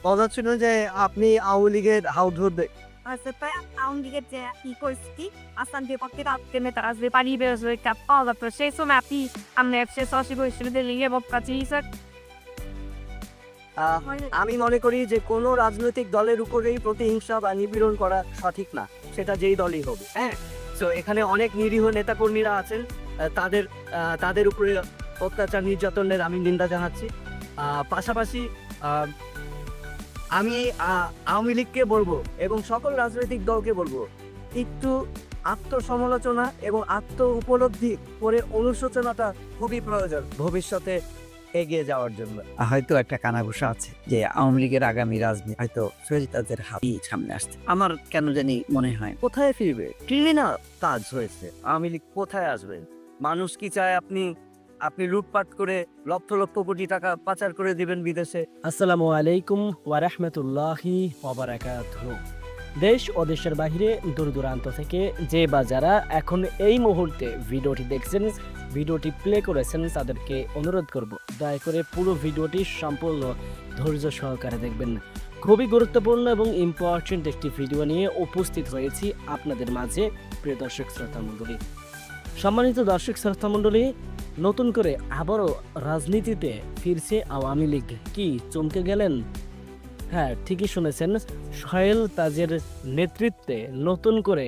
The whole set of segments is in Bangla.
কথা ছিল যে আপনি আওয়ামী লীগের হাউধর Poi anche i costi a Santi Potti metà svepari per il cappello processo ma pi a me se so si può vedere lì e precisa আমি মনে করি যে কোনো রাজনৈতিক দলের উপরেই প্রতিহিংসা বা নিপীড়ন করা সঠিক না, সেটা যেই দলই হবে। হ্যাঁ, তো এখানে অনেক নিরীহ নেতাকর্মীরা আছেন, তাদের উপরে অত্যাচার নির্যাতনের আমি নিন্দা জানাচ্ছি। পাশাপাশি আহ, আমি আওয়ামী লীগকে বলবো এবং সকল রাজনৈতিক দলকে বলবো, একটু আত্মসমালোচনা এবং আত্ম উপলব্ধি করে অনুশোচনাটা খুবই প্রয়োজন ভবিষ্যতে এগিয়ে যাওয়ার জন্য। হয়তো একটা কানাঘুষা আছে যে আওয়ামী লীগের আগামী রাজনীতি হয়তো সৈয়দাদের হাতই সামনে আসছে, আমার কেন জানি মনে হয়। কোথায় ফিরবে? ক্রিমিনাল কাজ হয়েছে, আওয়ামী লীগ কোথায় আসবে? মানুষ কি চায় আপনি আপনি লুটপাট করে লক্ষ লক্ষ কোটি টাকা পাচার করে দিবেন বিদেশে? আসসালামু আলাইকুম ওয়া রাহমাতুল্লাহি ওয়া বারাকাতুহু। দেশ ও দেশের বাইরে দূর দূরান্ত থেকে যে বা যারা এখন এই মুহূর্তে ভিডিওটি দেখছেন, ভিডিওটি প্লে করেছেন, তাদেরকে অনুরোধ করব দয়া করে পুরো ভিডিওটি সম্পূর্ণ ধৈর্য সহকারে দেখবেন। খুবই গুরুত্বপূর্ণ এবং ইম্পর্টেন্ট একটি ভিডিও নিয়ে উপস্থিত হয়েছি আপনাদের মাঝে, প্রিয় দর্শক শ্রোতা মণ্ডলী। সম্মানিত দর্শক শ্রোতা মণ্ডলী, নতুন করে আবারও রাজনীতিতে ফিরছে আওয়ামী লীগ। কি চমকে গেলেন? হ্যাঁ, ঠিকই শুনেছেন, সোহেল তাজের নেতৃত্বে নতুন করে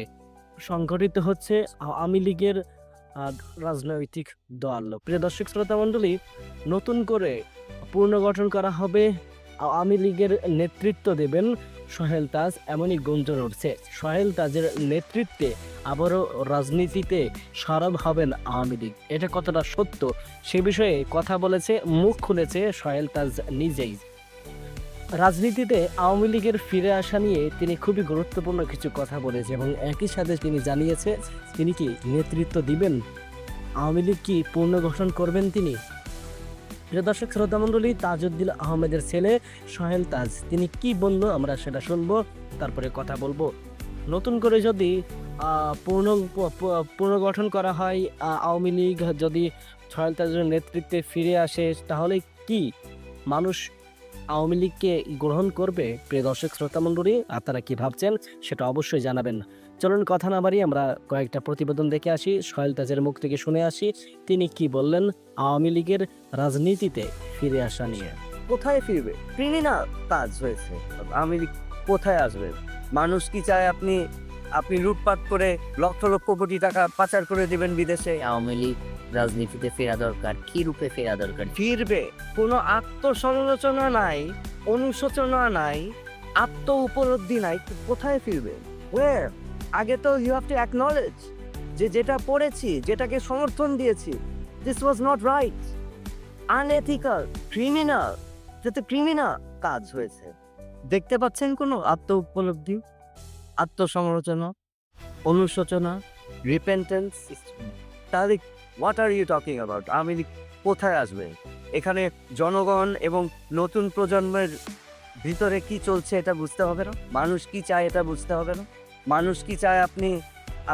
সংগঠিত হচ্ছে আওয়ামী লীগের রাজনৈতিক দল। প্রিয় দর্শক শ্রোতা মণ্ডলী, নতুন করে পুনর্গঠন করা হবে, আওয়ামী লীগের নেতৃত্ব দেবেন সোহেল তাজ, এমনই গুঞ্জন উঠছে। সোহেল তাজের নেতৃত্বে আবারও রাজনীতিতে সরব হবেন আওয়ামী লীগ। এটা কতটা সত্য সে বিষয়ে কথা বলেছে, মুখ খুলেছে সোহেল তাজ নিজেই। রাজনীতিতে আওয়ামী লীগের ফিরে আসা নিয়ে তিনি খুবই গুরুত্বপূর্ণ কিছু কথা বলেছে এবং একই সাথে তিনি জানিয়েছে তিনি কি নেতৃত্ব দিবেন, আওয়ামী লীগ কি পুনর্গঠন করবেন তিনি। প্রিয় দর্শক শ্রোতা মণ্ডলী, তাজউদ্দিন আহমেদের ছেলে সোহেল তাজ তিনি কি বললো আমরা সেটা শুনবো, তারপরে কথা বলবো। নতুন করে যদি পুনর্গঠন করা হয় আওয়ামী লীগ, যদি সোহেল তাজের নেতৃত্বে ফিরে আসে, তাহলে কি মানুষ আওয়ামী লীগকে গ্রহণ করবে? প্রিয় দর্শক শ্রোতা মণ্ডলী, আপনারা কি ভাবছেন সেটা অবশ্যই জানাবেন। চলুন কথা না বাড়িয়ে আমরা কয়েকটা প্রতিবেদন দেখে আসি, সোহেল তাজের মুখ থেকে শুনে আসি তিনি কি বললেন আওয়ামী লীগের রাজনীতিতে ফিরে আসা নিয়ে। কোথায় ফিরবে? ক্রিমিনাল কাজ হয়েছে, আওয়ামী লীগ কোথায় আসবে? মানুষ কি চায় আপনি আপনি লুটপাট করে লক্ষ লক্ষ কোটি টাকা পাচার করে দিবেন বিদেশে? আওয়ামী লীগ রাজনীতিতে ফেরা দরকার, কি রূপে ফেরা দরকার? ফিরবে, কোনো আত্মসমালোচনা নাই, অনুশোচনা নাই, আত্ম উপলব্ধি নাই, কোথায় ফিরবে? Where? আগে তো ইউ হ্যাভ টু অ্যাকনলেজ যে যেটা পড়েছি, যেটাকে সমর্থন দিয়েছি, this was not right, unethical, criminal, যাতে ক্রিমিনাল কাজ হয়েছে। দেখতে পাচ্ছেন কোনো আত্ম উপলব্ধি, আত্মসমালোচনা, অনুশোচনা, রিপেন্টেন্স? তাহলে what are you talking about? Awami League কোথায় আসবে? এখানে জনগণ এবং নতুন প্রজন্মের ভিতরে কি চলছে এটা বুঝতে হবে না? মানুষ কি চায় এটা বুঝতে হবে না? মানুষ কি চায় আপনি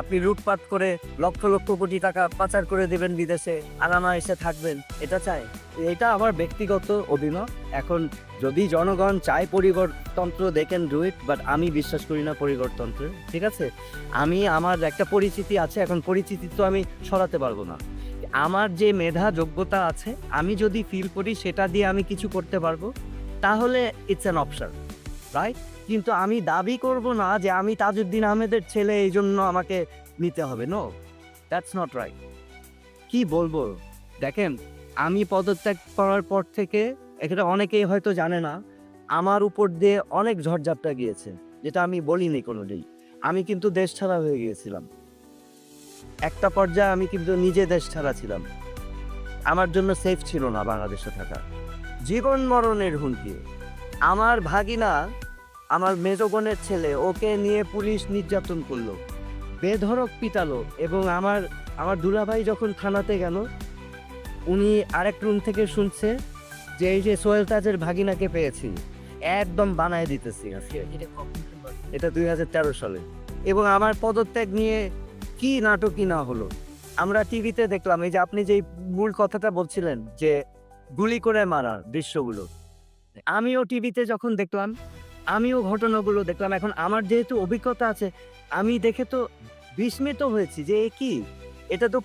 আপনি লুটপাট করে লক্ষ লক্ষ কোটি টাকা পাচার করে দেবেন বিদেশে, আরামা এসে থাকবেন, এটা চায়? এটা আমার ব্যক্তিগত অভিমত। এখন যদি জনগণ চায় পরিবর্তনতন্ত্র, they can do it, but আমি বিশ্বাস করি না পরিবর্তনতন্ত্রে। ঠিক আছে, আমার একটা পরিচিতি আছে, এখন পরিচিতি তো আমি সরাতে পারবো না। আমার যে মেধা যোগ্যতা আছে, আমি যদি ফিল করি সেটা দিয়ে আমি কিছু করতে পারবো, তাহলে ইটস অ্যান অপশন, রাইট? কিন্তু আমি দাবি করব না যে আমি তাজউদ্দিন আহমেদের ছেলে, এই জন্য আমাকে নিতে হবে। No, that's not right. কি বলবো দেখেন, আমি পদত্যাগ করার পর থেকে, এটা অনেকেই হয়তো জানে না, আমার উপর দিয়ে অনেক ঝড়ঝাপটা গিয়েছে, যেটা আমি বলিনি কোনোদিন। আমি কিন্তু দেশ ছাড়া হয়ে গিয়েছিলাম, একটা পর্যায়ে আমি কিন্তু নিজে দেশ ছাড়া ছিলাম। আমার জন্য সেফ ছিল না বাংলাদেশে থাকা, জীবন মরণের হুমকি। আমার ভাগিনা, আমার মেজ বোনের ছেলে, ওকে নিয়ে পুলিশ নির্যাতন করলো, বেধড়ক পিটালো, এবং আমার দুলাভাই যখন থানাতে গেল, উনি আরেক রুম থেকে শুনছে যে এই যে সোহেল তাজের ভাগিনাকে পেয়েছি, একদম বানায় দিতেছি আজকে। এটা 2013 সালে। এবং আমার পদত্যাগ নিয়ে কি নাটকই না হলো, আমরা টিভিতে দেখলাম। এই যে আপনি যে মূল কথাটা বলছিলেন যে গুলি করে মারার দৃশ্যগুলো, আমিও টিভিতে যখন দেখলাম, আমিও ঘটনাগুলো দেখলাম। এখন আমার যেহেতু অভিজ্ঞতা আছে, আমি দেখে তো বিস্মিত হয়েছি যে এ কি? এটা তো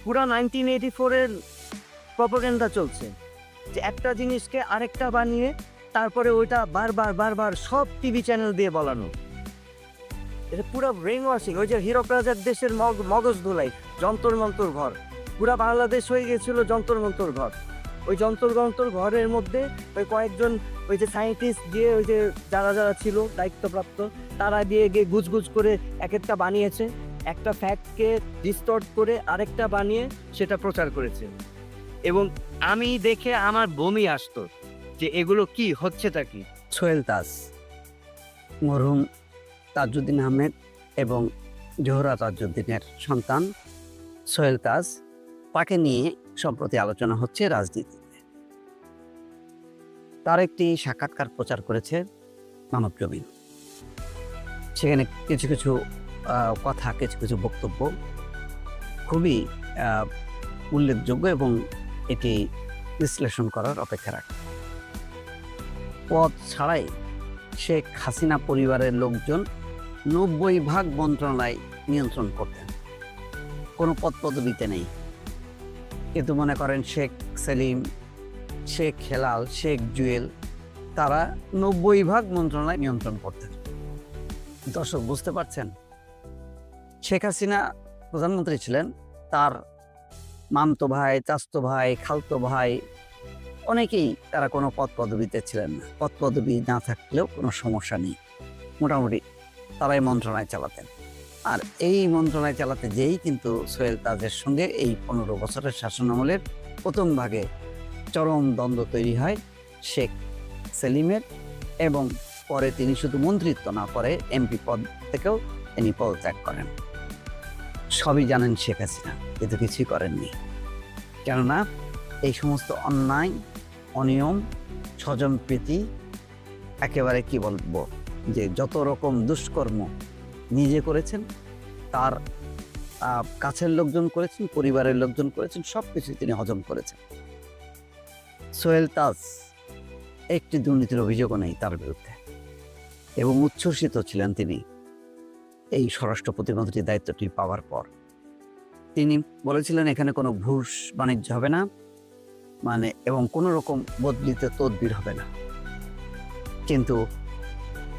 পুরা 1984 এর প্রপাগান্ডা চলছে। যে একটা জিনিসকে আরেকটা বানিয়ে তারপরে ওইটা বারবার সব টিভি চ্যানেল দিয়ে বলানো। এটা পুরা ব্রেন ওয়াশিং। ওই যে হীরক রাজার দেশের মগজ ধোলাই, যন্তর মন্তর ঘর। পুরা বাংলাদেশ হয়ে গেছিল যন্তর মন্তর ঘর। ওই যন্তর মন্তর ঘরের মধ্যে ওই কয়েকজন ওই যে সায়েন্টিস্ট দিয়ে ওই যে যারা ছিল দায়িত্বপ্রাপ্ত, তারা দিয়ে গিয়ে গুজগুজ করে এক একটা বানিয়েছে। একটা ফ্যাক্টকে ডিস্টর্ট করে আরেকটা বানিয়ে সেটা প্রচার করেছে। এবং আমি দেখে আমার বমি আসতো যে এগুলো কি হচ্ছেটা কি। সোহেল তাজ, মরহুম তাজউদ্দিন আহমেদ এবং জোহরা তাজউদ্দিনের সন্তান সোহেল তাজ, তাকে নিয়ে সম্প্রতি আলোচনা হচ্ছে রাজনীতিতে। তার একটি সাক্ষাৎকার প্রচার করেছে মানবজমিন। সেখানে কিছু কিছু কথা, কিছু কিছু বক্তব্য খুবই উল্লেখযোগ্য এবং এটি বিশ্লেষণ করার অপেক্ষা রাখে। পদ ছাড়াই শেখ হাসিনা পরিবারের লোকজন 90% মন্ত্রণালয় নিয়ন্ত্রণ করতেন, কোনো পদ পদবিতে নেই। কিন্তু মনে করেন শেখ সেলিম, শেখ হেলাল, শেখ জুয়েল, তারা 90% মন্ত্রণালয় নিয়ন্ত্রণ করতেন। দর্শক বুঝতে পারছেন, শেখ হাসিনা প্রধানমন্ত্রী ছিলেন, তার মামতো ভাই, চাচতো ভাই, খালতো ভাই অনেকেই তারা কোনো পদ পদবিতে ছিলেন না। পদ পদবি না থাকলেও কোনো সমস্যা নেই, মোটামুটি তারাই মন্ত্রণালয় চালাতেন। আর এই মন্ত্রণালয় চালাতে যেই কিন্তু সোহেল তাজের সঙ্গে এই 15 বছরের শাসনামলের প্রথম ভাগে চরম দ্বন্দ্ব তৈরি হয় শেখ সেলিমের, এবং পরে তিনি শুধু মন্ত্রিত্ব না করে এমপি পদ থেকেও তিনি পদত্যাগ করেন। সবই জানেন শেখ হাসিনা, কিন্তু কিছুই করেননি। কেননা এই সমস্ত অন্যায়, অনিয়ম, স্বজনপ্রীতি, একেবারে কি বলবো, যে যত রকম দুষ্কর্ম নিজে করেছেন, তার কাছের লোকজন করেছেন, পরিবারের লোকজন করেছেন, সব কিছু তিনি হজম করেছেন। সোহেল তাজ একটি দুর্নীতির অভিযোগও নেই তার বিরুদ্ধে, এবং উচ্ছ্বসিত ছিলেন তিনি এই স্বরাষ্ট্র প্রতিমন্ত্রীর দায়িত্বটি পাওয়ার পর। তিনি বলেছিলেন এখানে কোনো ঘুষ বাণিজ্য হবে না, এবং কোনো রকম বদলিতে তদবির হবে না। কিন্তু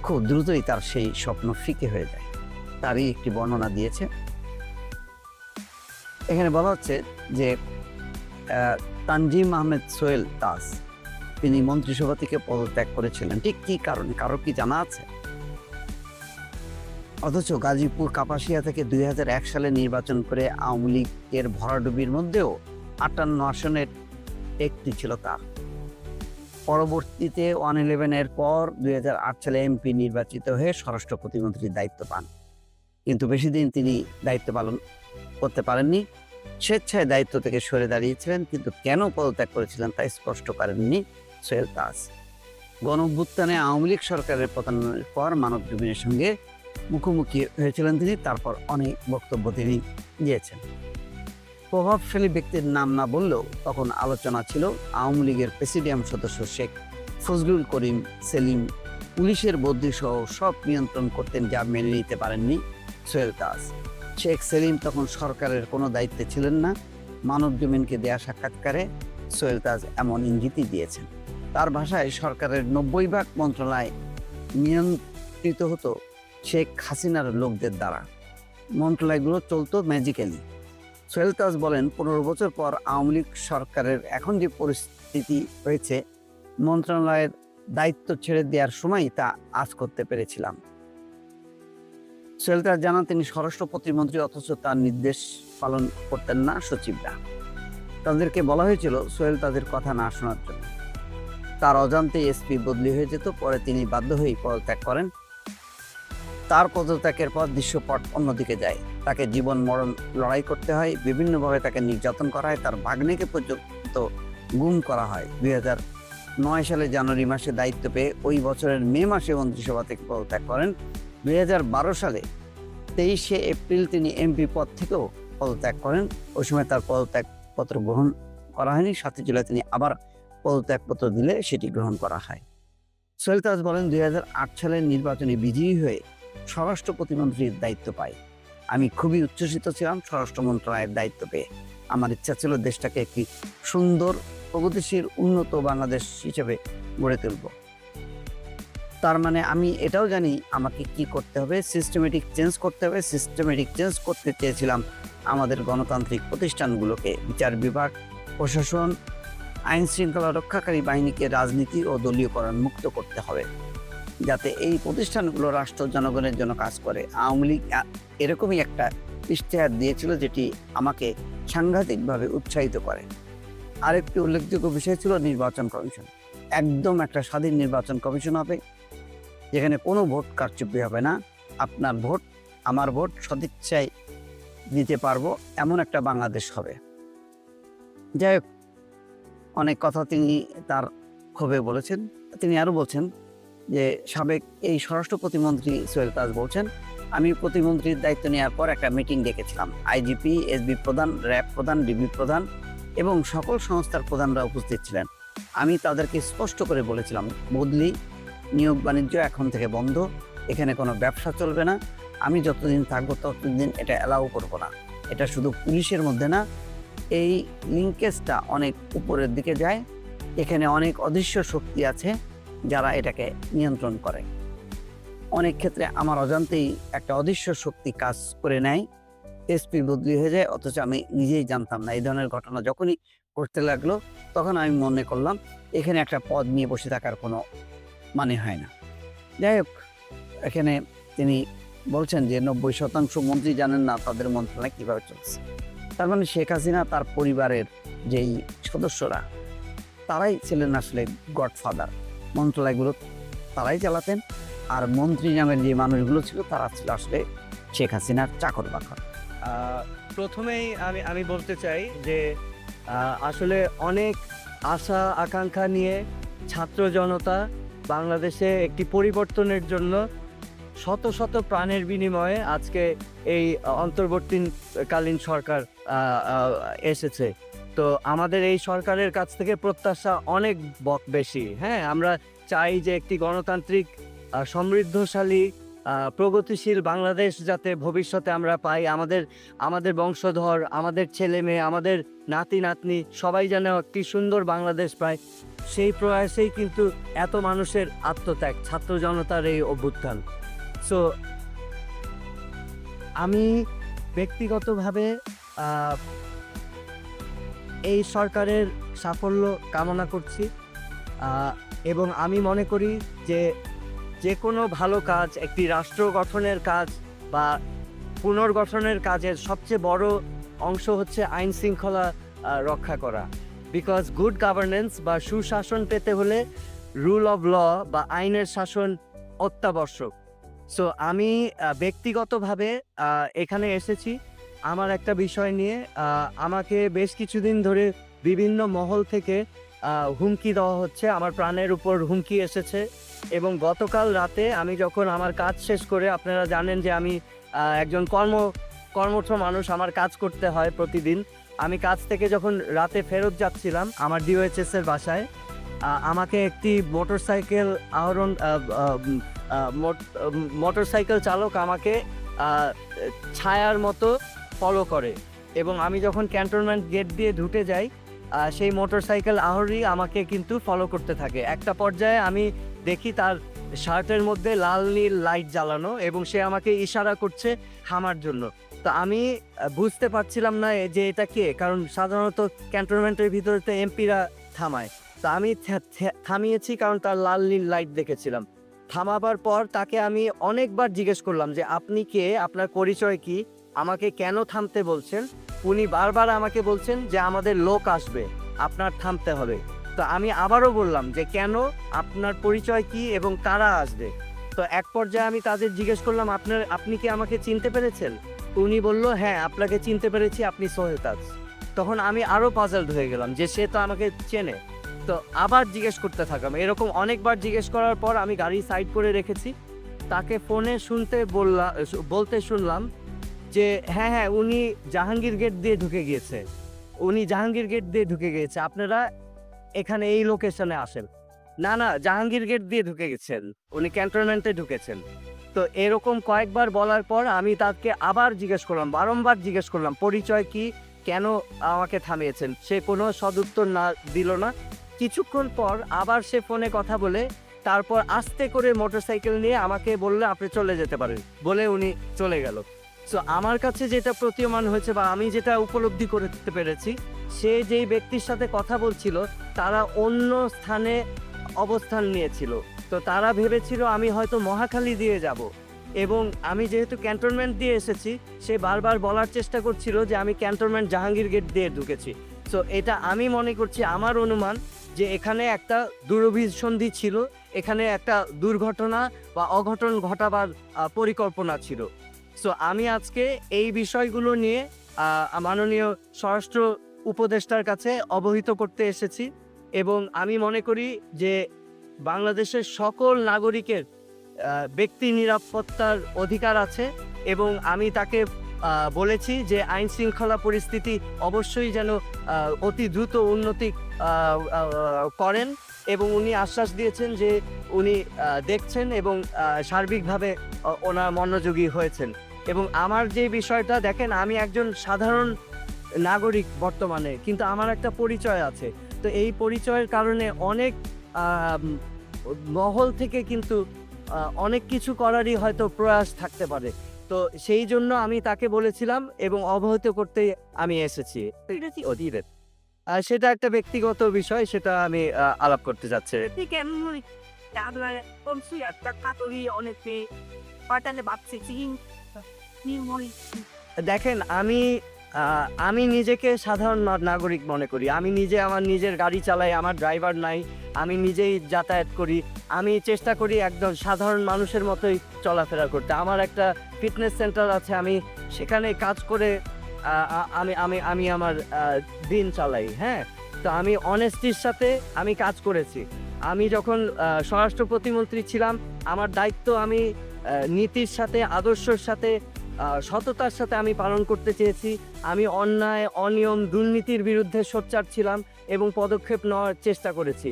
খুব দ্রুতই তার সেই স্বপ্ন ফিকে হয়ে যায়। তারই একটি বর্ণনা দিয়েছে। এখানে বলা হচ্ছে যে তানজিম আহমেদ সোহেল তাজ তিনি মন্ত্রিসভা থেকে পদত্যাগ করেছিলেন। ঠিক কি কারণে, কারো কি জানা আছে? অথচ গাজীপুর কাপাসিয়া থেকে 2001 সালে নির্বাচন করে আওয়ামী লীগের ভরাডুবির মধ্যেও 58 আসনের একটি ছিল তার। পরবর্তীতে 111 পর 2008 সালে এমপি নির্বাচিত হয়ে স্বরাষ্ট্র প্রতিমন্ত্রীর দায়িত্ব পান। কিন্তু বেশি দিন তিনি দায়িত্ব পালন করতে পারেননি। স্বেচ্ছায় দায়িত্ব থেকে সরে দাঁড়িয়েছিলেন, কিন্তু কেন পদত্যাগ করেছিলেন তা স্পষ্ট করেননি সোহেল তাজ। গণঅভ্যুত্থানে আওয়ামী লীগ সরকারের পতনের পর মানবজমিনের সঙ্গে মুখোমুখি হয়েছিলেন তিনি। তারপর অনেক বক্তব্য তিনি দিয়েছেন। প্রভাবশালী ব্যক্তির নাম না বললেও তখন আলোচনা ছিল আওয়ামী লীগের প্রেসিডিয়াম সদস্য শেখ ফজলুল করিম সেলিম পুলিশের বদলি সহ সব নিয়ন্ত্রণ করতেন, যা মেনে নিতে পারেননি সোহেল তাজ। শেখ সেলিম তখন সরকারের কোনো দায়িত্বে ছিলেন না। মানবজমিনকে দেয়া সাক্ষাৎকারে সোহেল তাজ এমন ইঙ্গিতই দিয়েছেন। তার ভাষায় সরকারের 90% মন্ত্রণালয় নিয়ন্ত্রিত হতো শেখ হাসিনার লোকদের দ্বারা। মন্ত্রণালয়গুলো চলতো ম্যাজিক্যালি। সোহেল তাজ বলেন, 15 বছর পর আওয়ামী লীগ সরকারের এখন যে পরিস্থিতি হয়েছে, মন্ত্রণালয়ের দায়িত্ব ছেড়ে দেওয়ার সময় তা আজ করতে পেরেছিলাম। সোহেল তাজ জানান তিনি স্বরাষ্ট্র প্রতিমন্ত্রী, অথচ তার নির্দেশ পালন করতেন না সচিবরা। তাদেরকে বলা হয়েছিল সোহেল তাজের কথা না শোনার জন্য। তার অজান্তে এসপি বদলি হয়ে যেত। পরে তিনি বাধ্য হয়ে পদত্যাগ করেন। তার পদত্যাগের পর দৃশ্যপট অন্যদিকে যায়। তাকে জীবন মরণ লড়াই করতে হয়, বিভিন্নভাবে তাকে নির্যাতন করা হয়, তার ভাগ্নেকে পর্যন্ত গুম করা হয়। 2009 সালে জানুয়ারি মাসে দায়িত্ব পেয়ে ওই বছরের মে মাসে মন্ত্রিসভা থেকে পদত্যাগ করেন। 2012 সালে 23শে এপ্রিল তিনি এমপি পদ থেকেও পদত্যাগ করেন। ওই সময় তার পদত্যাগপত্র গ্রহণ করা হয়নি। 7 জুলাই তিনি আবার পদত্যাগপত্র দিলে সেটি গ্রহণ করা হয়। সোহেল তাজ বলেন, 2008 সালের নির্বাচনে বিজয়ী হয়ে স্বরাষ্ট্র প্রতিমন্ত্রীর দায়িত্ব পাই। আমি খুবই উচ্ছ্বসিত ছিলাম স্বরাষ্ট্র মন্ত্রণালয়ের দায়িত্ব পেয়ে। আমার ইচ্ছা ছিল দেশটাকে একটি সুন্দর, প্রগতিশীল, উন্নত বাংলাদেশ হিসেবে গড়ে তুলব। তার মানে আমি এটাও জানি আমাকে কি করতে হবে, সিস্টেমেটিক চেঞ্জ করতে হবে। সিস্টেমেটিক চেঞ্জ করতে চেয়েছিলাম আমাদের গণতান্ত্রিক প্রতিষ্ঠানগুলোকে, বিচার বিভাগ, প্রশাসন, আইন শৃঙ্খলা রক্ষাকারী বাহিনীকে রাজনীতি ও দলীয়করণ মুক্ত করতে হবে, যাতে এই প্রতিষ্ঠানগুলো রাষ্ট্র জনগণের জন্য কাজ করে। আওয়ামী লীগ এরকমই একটা ইশতেহার দিয়েছিল, যেটি আমাকে সাংঘাতিকভাবে উৎসাহিত করে। আরেকটি উল্লেখযোগ্য বিষয় ছিল নির্বাচন কমিশন। একদম একটা স্বাধীন নির্বাচন কমিশন হবে, যেখানে কোনো ভোট কারচুপি হবে না। আপনার ভোট, আমার ভোট সদিচ্ছায় দিতে পারবো, এমন একটা বাংলাদেশ হবে। যাই হোক, অনেক কথা তিনি তার ক্ষোভে বলেছেন। তিনি আরও বলছেন যে, সাবেক এই স্বরাষ্ট্র প্রতিমন্ত্রী সোহেল তাজ বলছেন, আমি প্রতিমন্ত্রীর দায়িত্ব নেওয়ার পর একটা মিটিং ডেকেছিলাম। আইজিপি, এসবি প্রধান, র্যাব প্রধান, ডিবি প্রধান এবং সকল সংস্থার প্রধানরা উপস্থিত ছিলেন। আমি তাদেরকে স্পষ্ট করে বলেছিলাম, বদলি, নিয়োগ বাণিজ্য এখন থেকে বন্ধ, এখানে কোনো ব্যবসা চলবে না। আমি যতদিন থাকবো ততদিন এটা অ্যালাউ করবো না। এটা শুধু পুলিশের মধ্যে না, এই লিঙ্কেজটা অনেক উপরের দিকে যায়। এখানে অনেক অদৃশ্য শক্তি আছে যারা এটাকে নিয়ন্ত্রণ করে। অনেক ক্ষেত্রে আমার অজান্তেই একটা অদৃশ্য শক্তি কাজ করে নেয়, এসপি বদলি হয়ে যায়, অথচ আমি নিজেই জানতাম না। এই ধরনের ঘটনা যখনই ঘটতে লাগলো, তখন আমি মনে করলাম এখানে একটা পদ নিয়ে বসে থাকার কোনো মানে হয় না। যাই হোক, এখানে তিনি বলছেন যে 90% মন্ত্রী জানেন না তাদের মন্ত্রণালয় কীভাবে চলছে। তার মানে শেখ হাসিনা তার পরিবারের যেই সদস্যরা, তারাই ছিলেন আসলে গডফাদার। মন্ত্রণালয়গুলো তারাই চালাতেন, আর মন্ত্রী নামের যে মানুষগুলো ছিল তারা ছিল আসলে শেখ হাসিনার চাকর বাকর। প্রথমেই আমি বলতে চাই যে আসলে অনেক আশা আকাঙ্ক্ষা নিয়ে ছাত্র জনতা বাংলাদেশে একটি পরিবর্তনের জন্য শত শত প্রাণের বিনিময়ে আজকে এই অন্তর্বর্তীকালীন সরকার এসেছে। তো আমাদের এই সরকারের কাছ থেকে প্রত্যাশা অনেক বেশি। হ্যাঁ, আমরা চাই যে একটি গণতান্ত্রিক, সমৃদ্ধশালী, প্রগতিশীল বাংলাদেশ যাতে ভবিষ্যতে আমরা পাই। আমাদের বংশধর, আমাদের ছেলে মেয়ে, আমাদের নাতি নাতনি সবাই যেন একটি সুন্দর বাংলাদেশ পায়। সেই প্রয়াসেই কিন্তু এত মানুষের আত্মত্যাগ, ছাত্র জনতার এই অভ্যুত্থান। সো আমি ব্যক্তিগতভাবে এই সরকারের সাফল্য কামনা করছি, এবং আমি মনে করি যে কোনো ভালো কাজ, একটি রাষ্ট্র গঠনের কাজ বা পুনর্গঠনের কাজের সবচেয়ে বড় অংশ হচ্ছে আইন শৃঙ্খলা রক্ষা করা। বিকজ গুড গভর্নেন্স বা সুশাসন পেতে হলে রুল অফ ল বা আইনের শাসন অত্যাবশ্যক। সো আমি ব্যক্তিগতভাবে এখানে এসেছি আমার একটা বিষয় নিয়ে। আমাকে বেশ কিছুদিন ধরে বিভিন্ন মহল থেকে হুমকি দেওয়া হচ্ছে, আমার প্রাণের উপর হুমকি এসেছে। এবং গতকাল রাতে আমি যখন আমার কাজ শেষ করে, আপনারা জানেন যে আমি একজন কর্মঠ মানুষ, আমার কাজ করতে হয় প্রতিদিন। আমি কাজ থেকে যখন রাতে ফেরত যাচ্ছিলাম আমার ডিওএইচএস এর বাসায়, আমাকে একটি মোটরসাইকেল চালক আমাকে ছায়ার মতো ফলো করে, এবং আমি যখন ক্যান্টনমেন্ট গেট দিয়ে ঢুকে যাই, সেই মোটরসাইকেল আরোহী আমাকে কিন্তু ফলো করতে থাকে। একটা পর্যায়ে আমি দেখি তার শার্টের মধ্যে লাল নীল লাইট জ্বালানো, এবং সে আমাকে ইশারা করছে থামার জন্য। তো আমি বুঝতে পারছিলাম না যে এটা কে, কারণ সাধারণত ক্যান্টনমেন্টের ভিতরে তো এমপিরা থামায়। তো আমি থামিয়েছি কারণ তার লাল নীল লাইট দেখেছিলাম। থামাবার পর তাকে আমি অনেকবার জিজ্ঞেস করলাম যে আপনি কে, আপনার পরিচয় কি, আমাকে কেন থামতে বলছেন। উনি বারবার আমাকে বলছেন যে আমাদের লোক আসবে, আপনার থামতে হবে। তো আমি আবারও বললাম যে কেন, আপনার পরিচয় কি এবং কারা আসবে। তো এক পর্যায়ে আমি তাদের জিজ্ঞেস করলাম, আপনি কি আমাকে চিনতে পেরেছেন? উনি বলল, হ্যাঁ আপনাকে চিনতে পেরেছি, আপনি সোহেল তাজ। তখন আমি আরও পাজলড হয়ে গেলাম যে সে তো আমাকে চেনে। তো আবার জিজ্ঞেস করতে থাকলাম, এরকম অনেকবার জিজ্ঞেস করার পর আমি গাড়ি সাইড করে রেখেছি। তাকে ফোনে বলতে শুনলাম যে হ্যাঁ উনি জাহাঙ্গীর গেট দিয়ে ঢুকে গিয়েছে, আপনারা এখানে এই লোকেশনে আসেন। না না, জাহাঙ্গীর গেট দিয়ে ঢুকে গেছেন, উনি ক্যান্টনমেন্টে ঢুকেছেন। তো এরকম কয়েকবার বলার পর আমি তাকে আবার জিজ্ঞেস করলাম, বারংবার জিজ্ঞেস করলাম পরিচয় কি, কেন আমাকে থামিয়েছেন। সে কোনো সদুত্তর না দিল না। কিছুক্ষণ পর আবার সে ফোনে কথা বলে তারপর আস্তে করে মোটরসাইকেল নিয়ে আমাকে বললে আপনি চলে যেতে পারেন, বলে উনি চলে গেল। সো আমার কাছে যেটা প্রতীয়মান হয়েছে বা আমি যেটা উপলব্ধি করতে পেরেছি, সে যেই ব্যক্তির সাথে কথা বলছিল তারা অন্য স্থানে অবস্থান নিয়েছিল। তো তারা ভেবেছিল আমি হয়তো মহাখালী দিয়ে যাব, এবং আমি যেহেতু ক্যান্টনমেন্ট দিয়ে এসেছি, সে বারবার বলার চেষ্টা করছিল যে আমি ক্যান্টনমেন্ট জাহাঙ্গীর গেট দিয়ে ঢুকেছি। সো এটা আমি মনে করছি, আমার অনুমান যে এখানে একটা দুরভিসন্ধি ছিল, এখানে একটা দুর্ঘটনা বা অঘটন ঘটাবার পরিকল্পনা ছিল। সো আমি আজকে এই বিষয়গুলো নিয়ে মাননীয় স্বরাষ্ট্র উপদেষ্টার কাছে অবহিত করতে এসেছি, এবং আমি মনে করি যে বাংলাদেশের সকল নাগরিকের ব্যক্তি নিরাপত্তার অধিকার আছে, এবং আমি তাকে বলেছি যে আইন শৃঙ্খলা পরিস্থিতি অবশ্যই যেন অতি দ্রুত উন্নতি করেন, এবং উনি আশ্বাস দিয়েছেন যে উনি দেখছেন এবং সার্বিকভাবে ওনার মনোযোগী হয়েছেন। এবং আমার যে বিষয়টা দেখেন, আমি একজন সাধারণ নাগরিক বর্তমানে, কিন্তু আমার একটা পরিচয় আছে। তো এই পরিচয়ের কারণে অনেক মহল থেকে কিন্তু অনেক কিছু করারই হয়তো প্রয়াস থাকতে পারে। তো সেই জন্য আমি তাকে বলেছিলাম এবং অবহিত করতে আমি এসেছি। অধীরে সেটা একটা ব্যক্তিগত বিষয়, সেটা আমি আলাপ করতে যাচ্ছি। ঠিক এমন তারপরে কমসু একটা কাতরি অনেকে পাটালে বাচ্চা চিন নিমই দেখেন, আমি নিজেকে সাধারণ নাগরিক মনে করি। আমি নিজে আমার নিজের গাড়ি চালাই, আমার ড্রাইভার নাই, আমি নিজেই যাতায়াত করি। আমি চেষ্টা করি একদম সাধারণ মানুষের মতোই চলাফেরা করতে। আমার একটা ফিটনেস সেন্টার আছে, আমি সেখানে কাজ করে আমি আমি আমি আমার দিন চালাই। হ্যাঁ, তো আমি অনেস্টির সাথে আমি কাজ করেছি। আমি যখন স্বরাষ্ট্র প্রতিমন্ত্রী ছিলাম, আমার দায়িত্ব আমি নীতির সাথে, আদর্শের সাথে, সততার সাথে আমি পালন করতে চেয়েছি। আমি অন্যায়, অনিয়ম, দুর্নীতির বিরুদ্ধে সোচ্চার ছিলাম এবং পদক্ষেপ নেওয়ার চেষ্টা করেছি।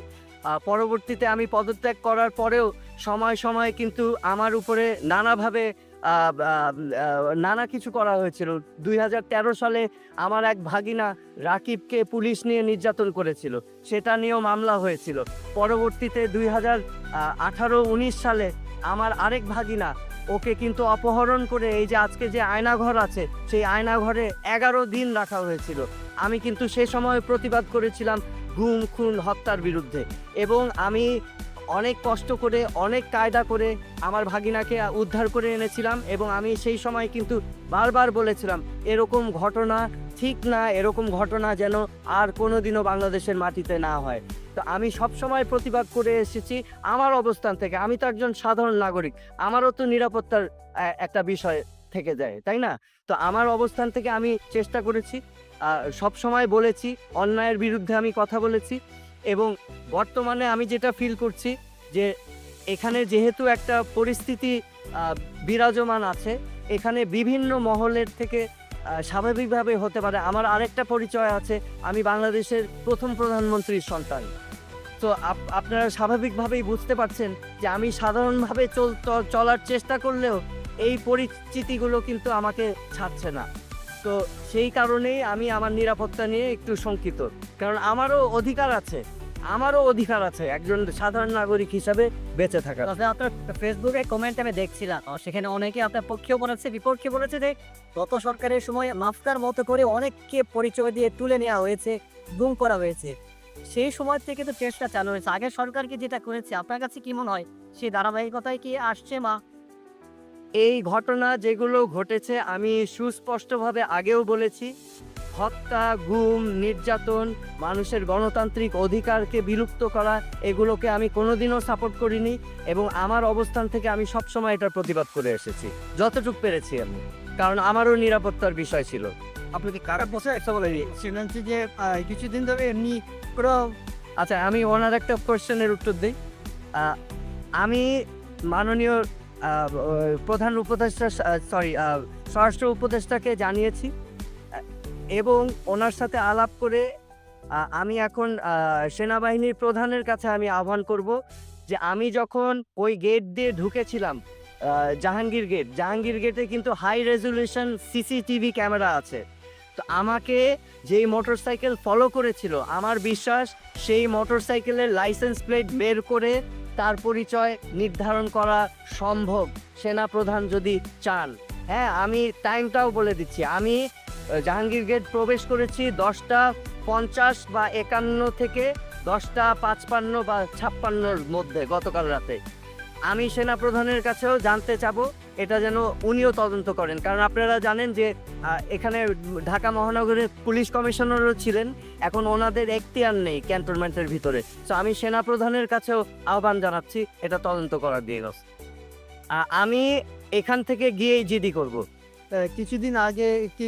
পরবর্তীতে আমি পদত্যাগ করার পরেও সময় সময় কিন্তু আমার উপরে নানাভাবে নানা কিছু করা হয়েছিল। 2013 সালে আমার এক ভাগিনা রাকিবকে পুলিশ নিয়ে নির্যাতন করেছিল, সেটা নিয়েও মামলা হয়েছিল। পরবর্তীতে 2018-19 সালে আমার আরেক ভাগিনা, ওকে কিন্তু অপহরণ করে এই যে আজকে যে আয়নাঘর আছে, সেই আয়নাঘরে 11 দিন রাখা হয়েছিল। আমি কিন্তু সে সময় প্রতিবাদ করেছিলাম গুম, খুন, হত্যার বিরুদ্ধে, এবং আমি অনেক কষ্ট করে, অনেক কায়দা করে আমার ভাগিনাকে উদ্ধার করে এনেছিলাম। এবং আমি সেই সময় কিন্তু বারবার বলেছিলাম এরকম ঘটনা ঠিক না, এরকম ঘটনা যেন আর কোনোদিনও বাংলাদেশের মাটিতে না হয়। তো আমি সবসময় প্রতিবাদ করে এসেছি আমার অবস্থান থেকে। আমি তো একজন সাধারণ নাগরিক, আমারও তো নিরাপত্তার একটা বিষয় থেকে যায়, তাই না? তো আমার অবস্থান থেকে আমি চেষ্টা করেছি, সবসময় বলেছি, অন্যায়ের বিরুদ্ধে আমি কথা বলেছি। এবং বর্তমানে আমি যেটা ফিল করছি যে এখানে যেহেতু একটা পরিস্থিতি বিরাজমান আছে, এখানে বিভিন্ন মহলের থেকে স্বাভাবিকভাবে হতে পারে। আমার আরেকটা পরিচয় আছে, আমি বাংলাদেশের প্রথম প্রধানমন্ত্রীর সন্তান। তো আপনারা স্বাভাবিকভাবেই বুঝতে পারছেন যে আমি সাধারণভাবে চলার চেষ্টা করলেও এই পরিচিতিগুলো কিন্তু আমাকে ছাড়ছে না। তো সেই কারণেই আমি আমার নিরাপত্তা নিয়ে একটু শঙ্কিত, কারণ আমারও অধিকার আছে একজন সাধারণ নাগরিক হিসাবে বেঁচে থাকা। তবে আপনার ফেসবুকে কমেন্ট আমি দেখছিলাম, সেখানে অনেকে আপনার পক্ষেও বলেছে, বিপক্ষে বলেছে যে গত সরকারের সময় মাফকার মতো করে অনেককে পরিচয় দিয়ে তুলে নেওয়া হয়েছে, গুম করা হয়েছে। সেই সময় থেকে তো চেষ্টা চালু হয়েছে। আগের সরকারকে যেটা করেছে, আপনার কাছে কি মনে হয় সেই ধারাবাহিকতায় কি আসছে? এই ঘটনা যেগুলো ঘটেছে আমি সুস্পষ্টভাবে আগেও বলেছি, হত্যা, গুম, নির্যাতন, মানুষের গণতান্ত্রিক অধিকারকে বিলুপ্ত করা, এগুলোকে আমি কোনোদিনও সাপোর্ট করিনি, এবং আমার অবস্থান থেকে আমি সবসময় এটার প্রতিবাদ করে এসেছি যতটুকু পেরেছি আমি, কারণ আমারও নিরাপত্তার বিষয় ছিল। আপনি কি কারা বসে একটা বলে শুনছি যে কিছুদিন ধরে এমনি কোনো আচ্ছা, আমি ওনার একটা কোয়েশ্চেনের উত্তর দিই। আমি মাননীয় প্রধান উপদেষ্টা, স্বরাষ্ট্র উপদেষ্টাকে জানিয়েছি, এবং ওনার সাথে আলাপ করে আমি এখন সেনাবাহিনীর প্রধানের কাছে আমি আহ্বান করব যে আমি যখন ওই গেট দিয়ে ঢুকেছিলাম, জাহাঙ্গীর গেটে কিন্তু হাই রেজলিউশন সিসিটিভি ক্যামেরা আছে। তো আমাকে যেই মোটরসাইকেল ফলো করেছিল, আমার বিশ্বাস সেই মোটরসাইকেলের লাইসেন্স প্লেট বের করে তার পরিচয় নির্ধারণ করা সম্ভব, সেনাপ্রধান যদি চান। হ্যাঁ, আমি টাইমটাও বলে দিচ্ছি, আমি জাহাঙ্গীর গেট প্রবেশ করেছি 10:50 বা 51 থেকে 10:55 বা 56-র মধ্যে গতকাল রাতে। আমি সেনাপ্রধানের কাছেও জানতে চাবো এটা যেন উনিও তদন্ত করেন, কারণ আপনারা জানেন যে এখানে ঢাকা মহানগরের পুলিশ কমিশনারও ছিলেন, এখন ওনাদের এখতিয়ার নেই ক্যান্টনমেন্টের ভিতরে। তো আমি সেনাপ্রধানের কাছেও আহ্বান জানাচ্ছি এটা তদন্ত করার দিয়ে গেছে। আমি এখান থেকে গিয়েই জিডি করব। কিছুদিন আগে একটি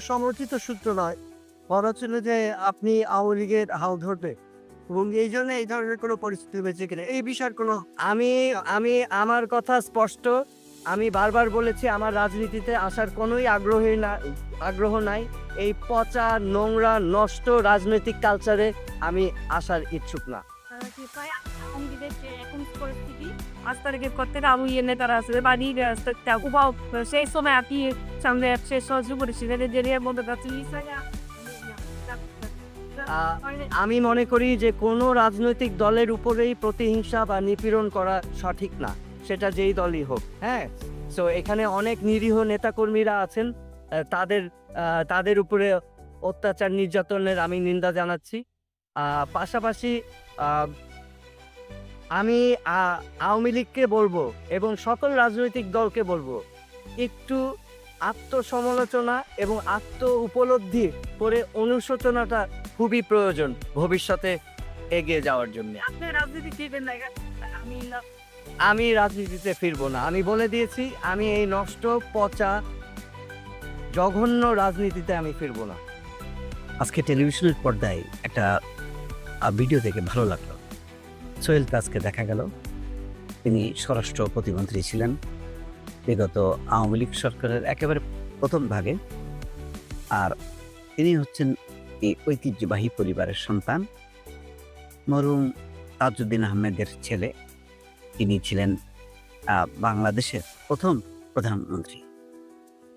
সমর্থিত সূত্র নয়, বলা ছিল যে আপনি আওয়ামী লীগের হাল ধরবে এবং এই জন্য এই ধরনের কোনো পরিস্থিতি হয়েছে কিনা, এই বিষয়ের কোনো আমার কথা স্পষ্ট। আমি বারবার বলেছি আমার রাজনীতিতে আসার কোনোই আগ্রহ নাই। এই পচা নোংরা নষ্ট রাজনৈতিক কালচারে আমি আসার ইচ্ছুক না। আওয়ামী লীগের যে এখন পরিস্থিতি, 5 তারিখের পর থেকে আওয়ামী লীগের নেতারা আসলে বাড়ি সেই সময় আপনি সামনে সে সহযোগ করেছিলেন জেরিয়ার মধ্যে আমি মনে করি যে কোনো রাজনৈতিক দলের উপরেই প্রতিহিংসা বা নিপীড়ন করা সঠিক না, সেটা যেই দলই হোক। হ্যাঁ, সো এখানে অনেক নিরীহ নেতাকর্মীরা আছেন, তাদের উপরে অত্যাচার নির্যাতনের আমি নিন্দা জানাচ্ছি। পাশাপাশি আমি আওয়ামী লীগকে বলবো এবং সকল রাজনৈতিক দলকে বলবো, একটু আত্মসমালোচনা এবং আত্ম উপলব্ধি করে অনুশোচনাটা খুবই প্রয়োজন ভবিষ্যতে এগিয়ে যাওয়ার জন্য। আপনি রাজনীতি দিবেন না, আমি রাজনীতিতে ফিরবো না, আমি বলে দিয়েছি আমি এই নষ্ট পচা জঘন্য রাজনীতিতে আমি ফিরবো না। আজকে টেলিভিশনের পর্দায় একটা ভিডিও দেখে ভালো লাগলো। সোহেল তাজকে দেখা গেল, তিনি স্বরাষ্ট্র প্রতিমন্ত্রী ছিলেন বিগত আওয়ামী লীগ সরকারের একেবারে প্রথম ভাগে, আর তিনি হচ্ছেন এই ঐতিহ্যবাহী পরিবারের সন্তান, মরহুম তাজউদ্দিন আহমেদের ছেলে। তিনি ছিলেন বাংলাদেশের প্রথম প্রধানমন্ত্রী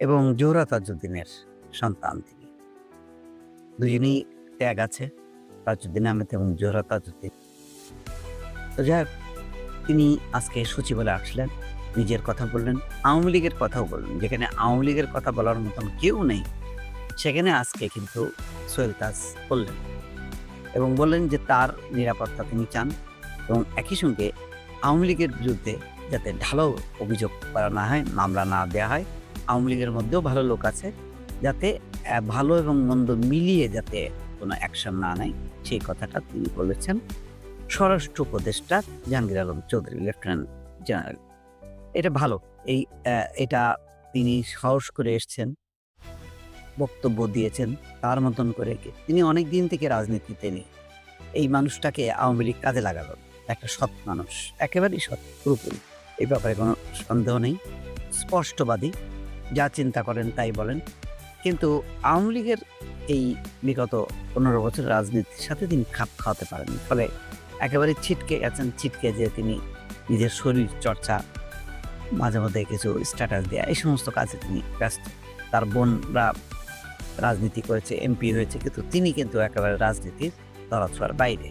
এবং জোহরা তাজউদ্দিনের সন্তান তিনি। দুজনেই ত্যাগ আছে, তাজউদ্দিন আহমেদ এবং জোহরা তাজউদ্দিন। তো যাই হোক, তিনি আজকে সচিবালয়ে আসলেন, নিজের কথা বললেন, আওয়ামী লীগের কথাও বললেন। যেখানে আওয়ামী লীগের কথা বলার মতন কেউ নেই, সেখানে আজকে কিন্তু সোহেল তাজ বললেন এবং বললেন যে তার নিরাপত্তা তিনি চান এবং একই সঙ্গে আওয়ামী লীগের বিরুদ্ধে যাতে ঢালাও অভিযোগ করা না হয়, মামলা না দেওয়া হয়। আওয়ামী লীগের মধ্যেও ভালো লোক আছে, যাতে ভালো এবং মন্দ মিলিয়ে যাতে কোনো অ্যাকশন না নেয়, সেই কথাটা তিনি বলেছেন স্বরাষ্ট্র উপদেষ্টা জাহাঙ্গীর আলম চৌধুরী, লেফটেন্যান্ট জেনারেল। এটা ভালো, এটা তিনি সাহস করে এসছেন, বক্তব্য দিয়েছেন তার মতন করে। তিনি অনেক দিন থেকে রাজনীতিতে নেই, এই মানুষটাকে আওয়ামী লীগ কাজে লাগালো। একটা সৎ মানুষ, একেবারেই সৎ, পুরোপুরি, এই ব্যাপারে কোনো সন্দেহ নেই, স্পষ্টবাদী, যা চিন্তা করেন তাই বলেন। কিন্তু আওয়ামী লীগের এই বিগত 15 বছর রাজনীতির সাথে তিনি খাপ খাওয়াতে পারেননি, ফলে একেবারে ছিটকে গেছেন। ছিটকে যে তিনি নিজের শরীর চর্চা, মাঝে মধ্যে কিছু স্ট্যাটাস দেয়া, এই সমস্ত কাজে তিনি ব্যস্ত। তার বোনরা রাজনীতি করেছে, এমপি হয়েছে, কিন্তু তিনি কিন্তু একেবারে রাজনীতির ধরাছোঁয়ার বাইরে।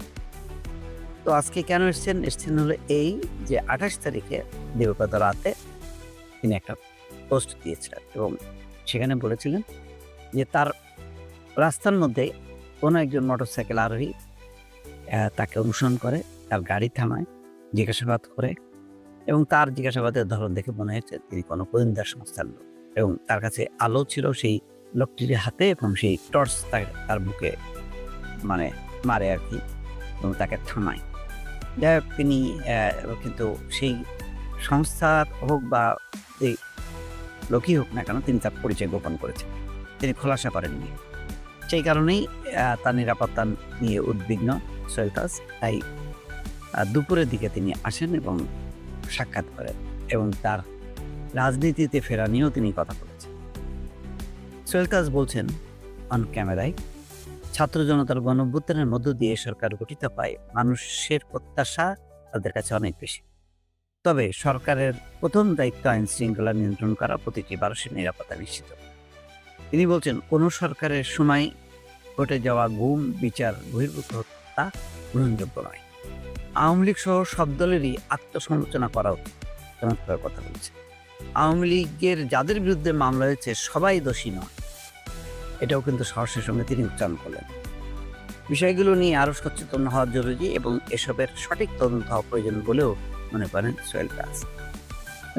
তো আজকে কেন এসছেন হলো এই যে 28 তারিখে দিবাগত রাতে তিনি একটা পোস্ট দিয়েছিলেন এবং সেখানে বলেছিলেন যে তার রাস্তার মধ্যে কোনো একজন মোটরসাইকেল আরোহী তাকে অনুসরণ করে, তার গাড়ি থামায়, জিজ্ঞাসাবাদ করে এবং তার জিজ্ঞাসাবাদের ধরন দেখে মনে হয়েছে তিনি কোনো গোয়েন্দা সংস্থার লোক এবং তার কাছে আলো ছিল সেই লোকটির হাতে এবং সেই টর্চ তার বুকে মানে মারে আর কি, এবং তাকে থামায়। যাই হোক, তিনি কিন্তু সেই সংস্থার হোক বা এই লোকই হোক না কেন, তিনি তার পরিচয় গোপন করেছেন, তিনি খোলাসা করেননি। সেই কারণেই তার নিরাপত্তা নিয়ে উদ্বিগ্ন সোহেল তাজ। তাই দুপুরের দিকে তিনি আসেন এবং সাক্ষাৎ করেন এবং তার রাজনীতিতে ফেরা নিয়েও তিনি কথা বলেছেন। সোহেল তাজ বলছেন অন ক্যামেরায় ছাত্র জনতার গণঅভ্যুত্থানের মধ্য দিয়ে সরকার গঠিত পায়, মানুষের প্রত্যাশা তাদের কাছে অনেক বেশি। তবে সরকারের প্রথম দায়িত্ব আইন শৃঙ্খলা নিয়ন্ত্রণ করা, প্রতিটি মানুষের নিরাপত্তা নিশ্চিত। তিনি বলছেন, কোনো সরকারের সময় ঘটে যাওয়া গুম, বিচার বহির্ভূত হত্যা গ্রহণযোগ্য নয়। আওয়ামী লীগ সহ সব দলেরই আত্মসমালোচনা করা উচিত, চমৎকার কথা বলছে। আওয়ামী লীগের যাদের বিরুদ্ধে মামলা হয়েছে সবাই দোষী নয়, এটাও কিন্তু সাহসের সঙ্গে তিনি উচ্চারণ করলেন। বিষয়গুলো নিয়ে আরও সচেতন হওয়া জরুরি এবং এসবের সঠিক তদন্ত হওয়া প্রয়োজন বলেও মনে করেন সোহেল তাজ।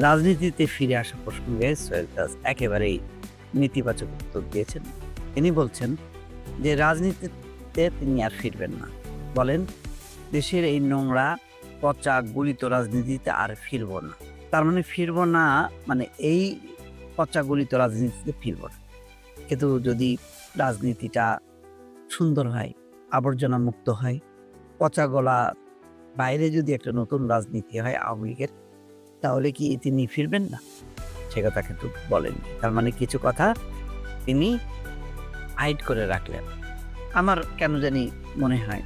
রাজনীতিতে ফিরে আসা প্রসঙ্গে সোহেল তাজ একেবারেই নেতিবাচক উত্তর দিয়েছেন। তিনি বলছেন যে রাজনীতিতে তিনি আর ফিরবেন না। বলেন, দেশের এই নোংরা, পচা, গলিত রাজনীতিতে আর ফিরব না। তার মানে ফিরব না মানে এই পচা গলিত রাজনীতিতে ফিরব না। কিন্তু যদি রাজনীতিটা সুন্দর হয়, আবর্জনা মুক্ত হয়, পচা গলা বাইরে যদি একটা নতুন রাজনীতি হয় আওয়ামী লীগের, তাহলে কি তিনি ফিরবেন না? সে কথা কিন্তু বলেননি। তার মানে কিছু কথা তিনি হাইড করে রাখলেন। আমার কেন জানি মনে হয়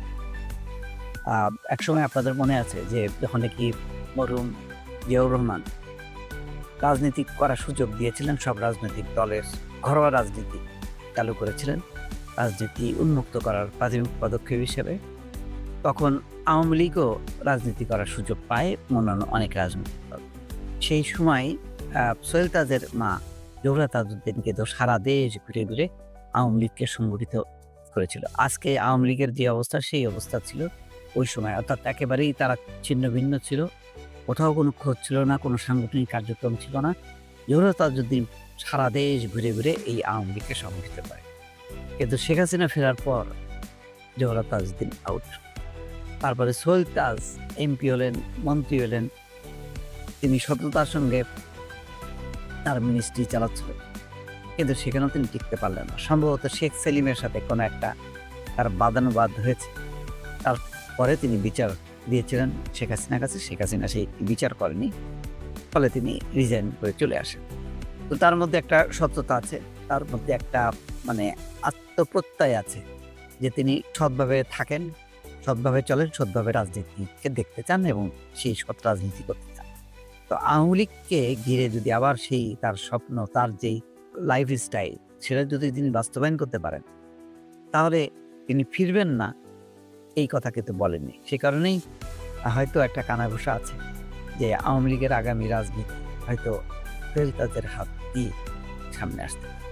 একসময় আপনাদের মনে আছে যে যখন কি মরহুম জিয়াউর রহমান রাজনীতি করার সুযোগ দিয়েছিলেন, সব রাজনৈতিক দলের ঘরোয়া রাজনীতি চালু করেছিলেন রাজনীতি উন্মুক্ত করার প্রাথমিক পদক্ষেপ হিসেবে, তখন আওয়ামী লীগও রাজনীতি করার সুযোগ পায় অন্যান্য অনেক রাজনৈতিক দল। সেই সময় সোহেল তাজের মা জোহরা তাজউদ্দিনকে তো সারা দেশ ঘুরে ঘুরে আওয়ামী লীগকে সংগঠিত করেছিল। আজকে আওয়ামী লীগের যে অবস্থা, সেই অবস্থা ছিল ওই সময়, অর্থাৎ একেবারেই তারা ছিন্ন ভিন্ন ছিল, কোথাও কোনো খোঁজ ছিল না, কোনো সাংগঠনিক কার্যক্রম ছিল না। জোহরা তাজউদ্দিন সারা দেশ ঘুরে ঘুরে এই আওয়ামী লীগকে সংগঠিত করে। কিন্তু শেখ হাসিনা ফেরার পর জোহরা তাজউদ্দিন আউট। তারপরে সোহেল তাজ এমপি হলেন, মন্ত্রী হলেন, তিনি সততার সঙ্গে তার মিনিস্ট্রি চালাচ্ছিলেন, কিন্তু সেখানেও তিনি টিকতে পারলেন না। সম্ভবত শেখ সেলিমের সাথে কোনো একটা তার বাদানুবাদ হয়েছে। তারপরে তিনি বিচার দিয়েছিলেন শেখ হাসিনার কাছে, শেখ হাসিনা সেই বিচার করেনি, ফলে তিনি রিজাইন করে চলে আসেন। তো তার মধ্যে একটা সত্যতা আছে, তার মধ্যে একটা মানে আত্মপ্রত্যয় আছে যে তিনি সৎভাবে থাকেন, সৎভাবে চলেন, সৎভাবে রাজনীতিকে দেখতে চান এবং সেই সৎ রাজনীতি করতে চান। তো আওয়ামী লীগকে ঘিরে যদি আবার সেই তার স্বপ্ন, তার যেই লাইফ স্টাইল, সেটা যদি তিনি বাস্তবায়ন করতে পারেন, তাহলে তিনি ফিরবেন না, এই কথা কিন্তু বলেননি। সে কারণেই হয়তো একটা কানাঘুষা আছে যে আওয়ামী লীগের আগামী রাজনীতি হয়তো সোহেল তাজের হাত দিয়ে সামনে আসতে পারে।